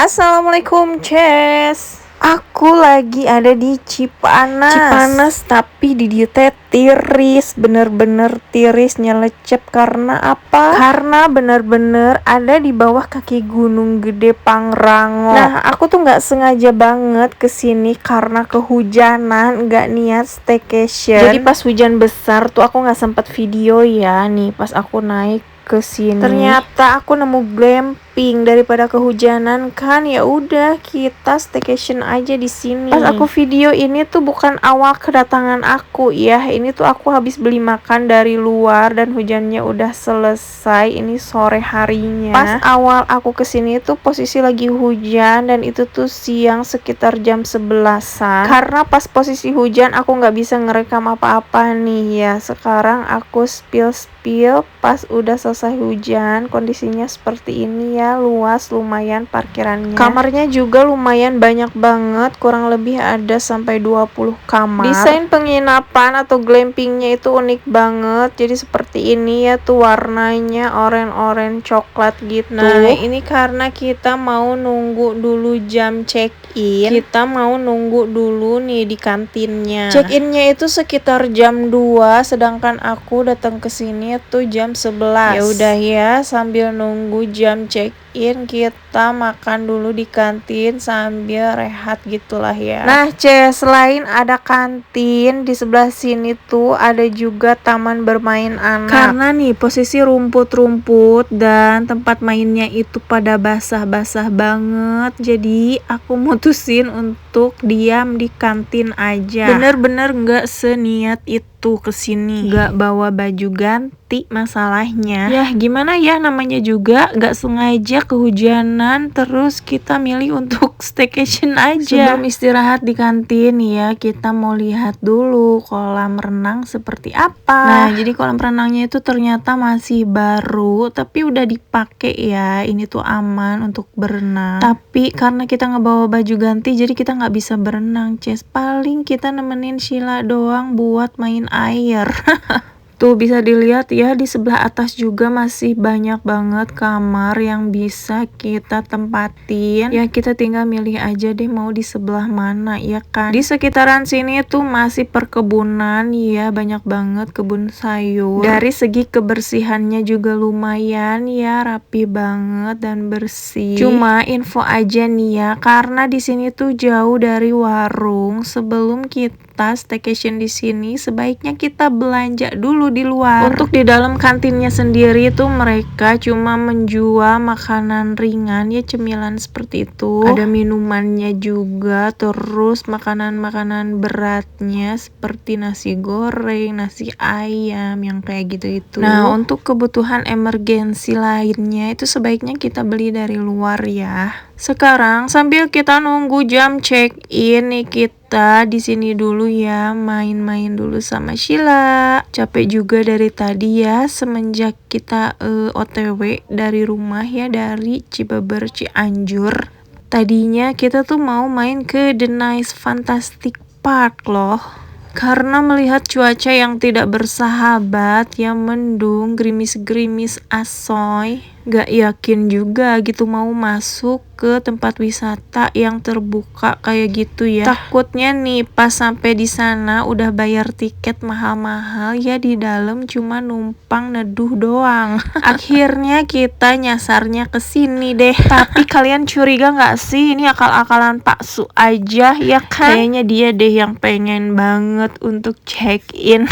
Assalamualaikum, Ces. Aku lagi ada di Cipanas. Cipanas tapi di dieu teh tiris, bener-bener tiris nyelecep. Karena apa? Karena bener-bener ada di bawah kaki Gunung Gede Pangrango. Nah, aku tuh nggak sengaja banget kesini karena kehujanan, nggak niat staycation. Jadi pas hujan besar tuh aku nggak sempet video ya. Nih pas aku naik ke sini ternyata aku nemu glamping. Daripada kehujanan kan, ya udah kita staycation aja di sini. Pas aku video ini tuh bukan awal kedatangan aku ya, ini tuh aku habis beli makan dari luar dan hujannya udah selesai. Ini sore harinya. Pas awal aku kesini tuh posisi lagi hujan dan itu tuh siang sekitar jam 11-an. Karena pas posisi hujan aku nggak bisa ngerekam apa-apa nih ya. Sekarang aku spill pas udah selesai hujan. Kondisinya seperti ini ya, luas lumayan parkirannya. Kamarnya juga lumayan banyak banget, kurang lebih ada sampai 20 kamar. Desain penginapan atau glampingnya itu unik banget. Jadi seperti ini ya tuh warnanya oranye coklat gitu. Nah, ini karena kita mau nunggu dulu jam check-in. Kita mau nunggu dulu nih di kantinnya. Check-innya itu sekitar jam 2, sedangkan aku datang ke sini tuh jam 11. Ya udah ya, sambil nunggu jam check-in kita makan dulu di kantin sambil rehat gitulah ya. Nah, selain ada kantin, di sebelah sini tuh ada juga taman bermain anak. Karena nih posisi rumput-rumput dan tempat mainnya itu pada basah-basah banget. Jadi aku mutusin untuk diam di kantin aja. Bener-bener gak seniat itu kesini, gak bawa baju ganti masalahnya. Ya gimana ya, namanya juga gak sengaja kehujanan, terus kita milih untuk staycation aja. Sebelum istirahat di kantin ya, kita mau lihat dulu kolam renang seperti apa. Nah, jadi kolam renangnya itu ternyata masih baru, tapi udah dipakai ya. Ini tuh aman untuk berenang. Tapi karena kita ngebawa baju ganti, jadi kita nggak bisa berenang, Ces. Paling kita nemenin Sheila doang buat main air. Tuh bisa dilihat ya, di sebelah atas juga masih banyak banget kamar yang bisa kita tempatin. Ya kita tinggal milih aja deh mau di sebelah mana ya kan. Di sekitaran sini tuh masih perkebunan ya, banyak banget kebun sayur. Dari segi kebersihannya juga lumayan ya, rapi banget dan bersih. Cuma info aja nih ya, karena di sini tuh jauh dari warung. Sebelum kita staycation di sini, sebaiknya kita belanja dulu di luar. Untuk di dalam kantinnya sendiri tuh mereka cuma menjual makanan ringan ya, cemilan seperti itu. Ada minumannya juga, terus makanan-makanan beratnya seperti nasi goreng, nasi ayam yang kayak gitu-gitu. Nah, untuk kebutuhan emergensi lainnya itu sebaiknya kita beli dari luar ya. Sekarang sambil kita nunggu jam check-in nih, kita di sini dulu ya, main-main dulu sama Sheila. Capek juga dari tadi ya, semenjak kita OTW dari rumah ya, dari Cibeber Cianjur. Tadinya kita tuh mau main ke The Nice Fantastic Park loh. Karena melihat cuaca yang tidak bersahabat, yang mendung, gerimis-gerimis asoy, gak yakin juga gitu mau masuk ke tempat wisata yang terbuka kayak gitu ya. Takutnya nih pas sampai di sana udah bayar tiket mahal-mahal ya, di dalam cuma numpang neduh doang. Akhirnya kita nyasarnya ke sini deh. Tapi kalian curiga nggak sih, ini akal-akalan Pak Su aja ya kan? Kayaknya dia deh yang pengen banget untuk check-in.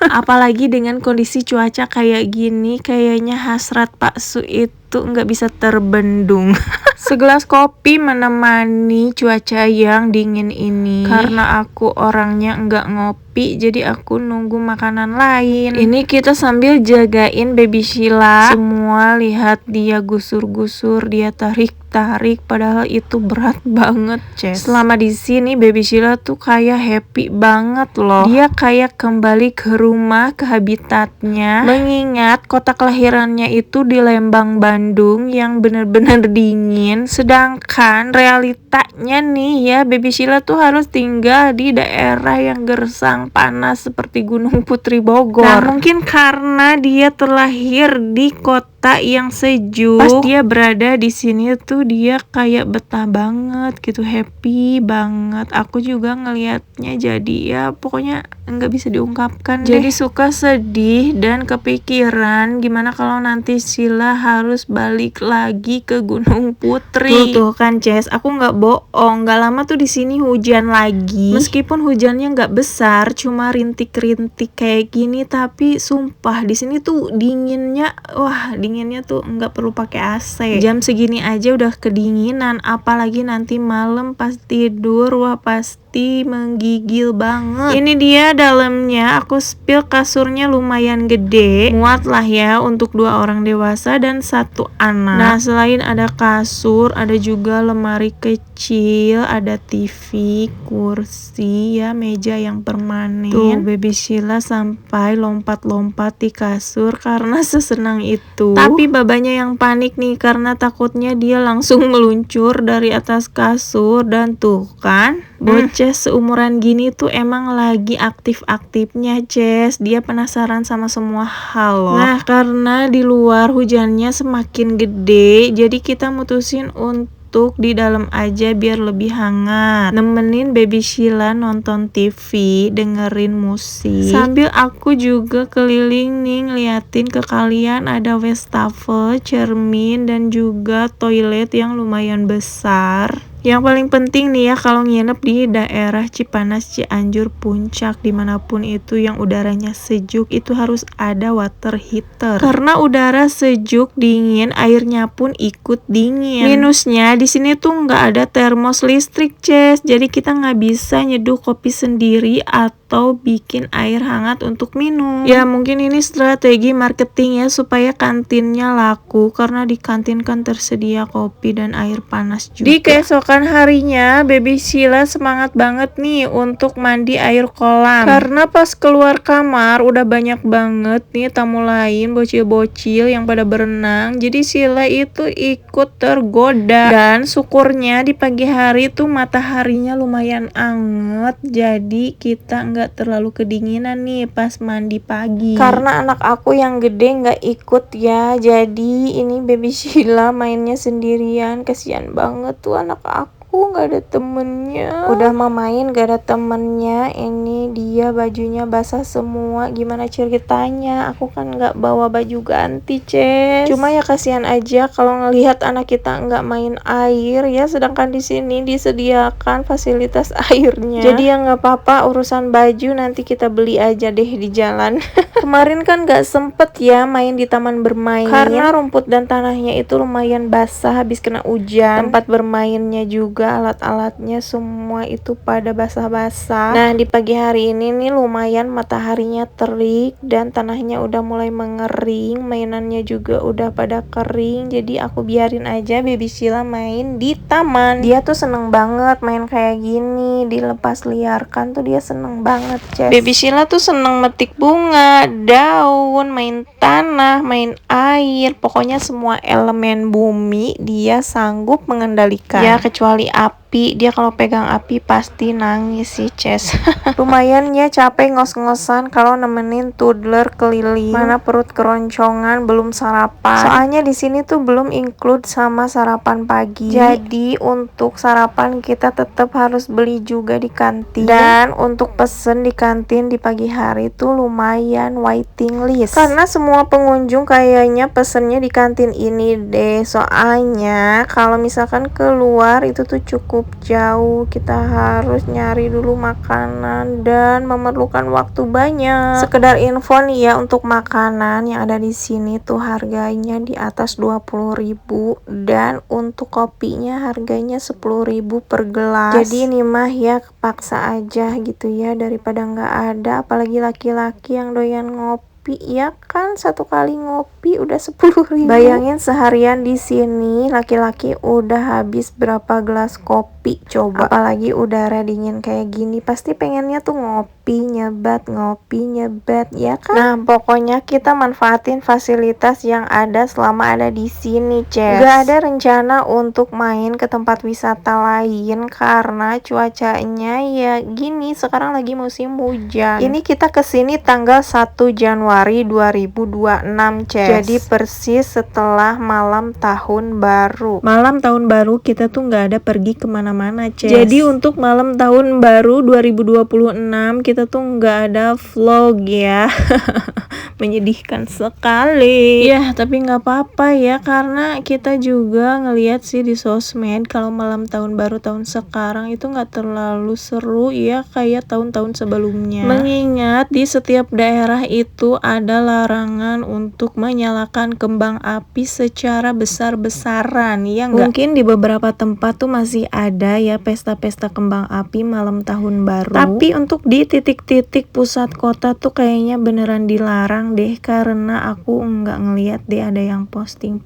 Apalagi dengan kondisi cuaca kayak gini, kayaknya hasrat Pak Su itu nggak bisa terbendung. Segelas kopi menemani cuaca yang dingin ini. Karena aku orangnya nggak ngopi, jadi aku nunggu makanan lain. Ini kita sambil jagain baby Sheila. Semua lihat dia gusur-gusur, dia tarik-tarik, padahal itu berat banget, Ces. Selama di sini baby Sheila tuh kayak happy banget loh. Dia kayak kembali ke rumah, ke habitatnya. Mengingat kota kelahirannya itu di Lembang, Bandung yang bener-bener dingin. Sedangkan realitanya nih ya, baby Sheila tuh harus tinggal di daerah yang gersang panas seperti Gunung Putri Bogor. Nah, mungkin karena dia terlahir di kota kota yang sejuk. Pas dia berada di sini tuh dia kayak betah banget gitu, happy banget. Aku juga ngelihatnya jadi ya pokoknya nggak bisa diungkapkan deh. Jadi suka sedih dan kepikiran gimana kalau nanti Sila harus balik lagi ke Gunung Putri. Tuh kan Ces, aku nggak bohong, nggak lama tuh di sini hujan lagi. Meskipun hujannya nggak besar, cuma rintik-rintik kayak gini, tapi sumpah di sini tuh dinginnya, wah dinginnya tuh nggak perlu pakai AC. Jam segini aja udah kedinginan, apalagi nanti malam pas tidur, wah pasti menggigil banget. Ini dia dalamnya, aku spill kasurnya lumayan gede, muat lah ya untuk 2 orang dewasa dan 1 anak. Nah selain ada kasur, ada juga lemari kecil, ada TV, kursi ya, meja yang permanen. Tuh baby Sheila sampai lompat-lompat di kasur karena sesenang itu. Tapi babanya yang panik nih karena takutnya dia langsung meluncur dari atas kasur. Dan tuh kan bocah seumuran gini tuh emang lagi aktif-aktifnya Ces, dia penasaran sama semua hal loh. Nah karena di luar hujannya semakin gede, jadi kita mutusin untuk di dalam aja biar lebih hangat, nemenin baby Sheila nonton TV, dengerin musik, sambil aku juga keliling nih ngeliatin ke kalian ada wastafel, cermin, dan juga toilet yang lumayan besar. Yang paling penting nih ya kalau nginep di daerah Cipanas, Cianjur, Puncak, dimanapun itu yang udaranya sejuk, itu harus ada water heater. Karena udara sejuk dingin, airnya pun ikut dingin. Minusnya di sini tuh nggak ada termos listrik Ces, jadi kita nggak bisa nyeduh kopi sendiri atau bikin air hangat untuk minum. Ya mungkin ini strategi marketing ya supaya kantinnya laku, karena di kantin kan tersedia kopi dan air panas juga. Di keesokan harinya baby Sheila semangat banget nih untuk mandi air kolam, karena pas keluar kamar udah banyak banget nih tamu lain, bocil-bocil yang pada berenang, jadi Sheila itu ikut tergoda. Dan syukurnya di pagi hari tuh mataharinya lumayan anget, jadi kita nggak terlalu kedinginan nih pas mandi pagi. Karena anak aku yang gede nggak ikut ya, jadi ini baby Sheila mainnya sendirian, kasihan banget tuh anak aku nggak ada temennya. Udah main gak ada temennya, ini dia bajunya basah semua. Gimana ceritanya, aku kan nggak bawa baju ganti Ces. Cuma ya kasihan aja kalau ngelihat anak kita nggak main air ya, sedangkan di sini disediakan fasilitas airnya. Jadi ya nggak apa-apa, urusan baju nanti kita beli aja deh di jalan. Kemarin kan nggak sempet ya main di taman bermain karena rumput dan tanahnya itu lumayan basah habis kena hujan. Tempat bermainnya juga, alat-alatnya semua itu pada basah-basah. Nah di pagi hari ini nih lumayan mataharinya terik dan tanahnya udah mulai mengering, mainannya juga udah pada kering, jadi aku biarin aja baby Sheila main di taman. Dia tuh seneng banget main kayak gini, dilepas liarkan tuh dia seneng banget Ces. Baby Sheila tuh seneng metik bunga, daun, main tanah, main air, pokoknya semua elemen bumi dia sanggup mengendalikan ya, kecuali api. Dia kalau pegang api pasti nangis sih Ces. Lumayan ya capek ngos-ngosan kalau nemenin toddler keliling, mana perut keroncongan belum sarapan. Soalnya di sini tuh belum include sama sarapan pagi, jadi untuk sarapan kita tetap harus beli juga di kantin. Dan untuk pesen di kantin di pagi hari tuh lumayan waiting list, karena semua pengunjung kayaknya pesennya di kantin ini deh. Soalnya kalau misalkan keluar itu tuh cukup jauh, kita harus nyari dulu makanan dan memerlukan waktu banyak. Sekedar info nih ya, untuk makanan yang ada di sini tuh harganya di atas 20.000 dan untuk kopinya harganya 10.000 per gelas. Jadi ini mah ya kepaksa aja gitu ya, daripada nggak ada, apalagi laki-laki yang doyan ngopi ya kan, satu kali ngopi udah 10.000. Bayangin seharian di sini laki-laki udah habis berapa gelas kopi coba, apalagi udara dingin kayak gini pasti pengennya tuh ngopi ngopi nyebat ya kan. Nah pokoknya kita manfaatin fasilitas yang ada selama ada di sini, Ces. Gak ada rencana untuk main ke tempat wisata lain karena cuacanya ya gini, sekarang lagi musim hujan. Ini kita kesini tanggal 1 Januari 2026, Ces. Jadi persis setelah malam tahun baru. Malam tahun baru kita tuh nggak ada pergi kemana-mana, Ces. Jadi untuk malam tahun baru 2026 kita tuh nggak ada vlog ya. Menyedihkan sekali ya, tapi nggak apa-apa ya, karena kita juga ngelihat sih di sosmed kalau malam tahun baru tahun sekarang itu nggak terlalu seru ya kayak tahun-tahun sebelumnya, mengingat di setiap daerah itu ada larangan untuk menyalakan kembang api secara besar-besaran ya nggak? Mungkin di beberapa tempat tuh masih ada ya pesta-pesta kembang api malam tahun baru, tapi untuk di titik-titik pusat kota tuh kayaknya beneran dilarang deh, karena aku nggak ngeliat deh ada yang posting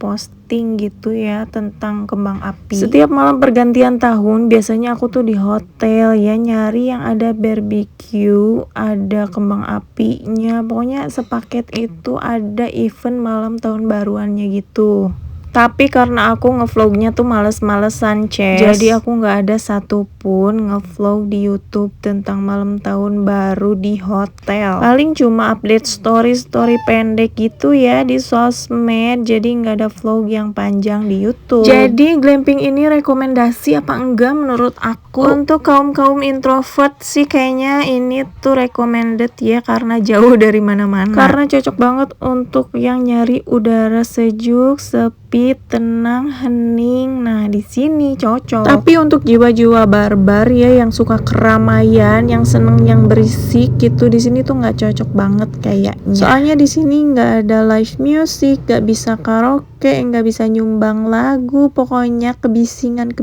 gitu ya tentang kembang api. Setiap malam pergantian tahun biasanya aku tuh di hotel ya nyari yang ada barbecue, ada kembang apinya, pokoknya sepaket itu ada event malam tahun baruannya gitu. Tapi karena aku ngevlognya tuh males-malesan, Ces. Jadi aku nggak ada satupun ngevlog di YouTube tentang malam tahun baru di hotel. Paling cuma update story pendek gitu ya di sosmed. Jadi nggak ada vlog yang panjang di YouTube. Jadi glamping ini rekomendasi apa enggak menurut aku? Untuk kaum introvert sih kayaknya ini tuh recommended ya, karena jauh dari mana-mana. Karena cocok banget untuk yang nyari udara sejuk, sepi, tenang, hening. Nah, di sini cocok. Tapi untuk jiwa-jiwa barbar ya yang suka keramaian, yang seneng yang berisik gitu, di sini tuh nggak cocok banget kayaknya. Soalnya di sini nggak ada live music, nggak bisa karaoke, nggak bisa nyumbang lagu. Pokoknya kebisingan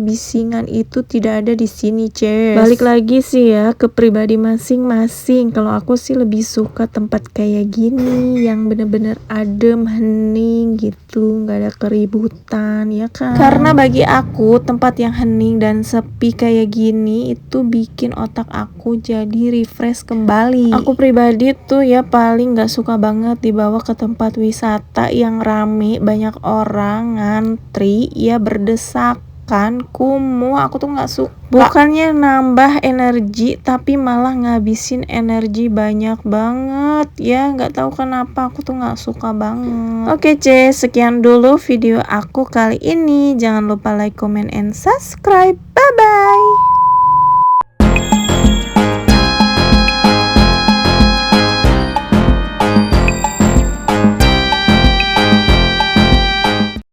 itu tidak ada di sini, Ces. Balik lagi sih ya ke pribadi masing-masing. Kalau aku sih lebih suka tempat kayak gini yang bener-bener adem, hening gitu, nggak ada keributan ya kan. Karena bagi aku tempat yang hening dan sepi kayak gini itu bikin otak aku jadi refresh kembali. Aku pribadi tuh ya paling nggak suka banget dibawa ke tempat wisata yang rame, banyak orang ngantri ya, berdesakan, kumuh. Aku tuh nggak suka. Bukannya nambah energi tapi malah ngabisin energi banyak banget ya, nggak tahu kenapa aku tuh nggak suka banget. Oke, Ces, sekian dulu video aku kali ini. Jangan lupa like, comment, and subscribe. Bye bye.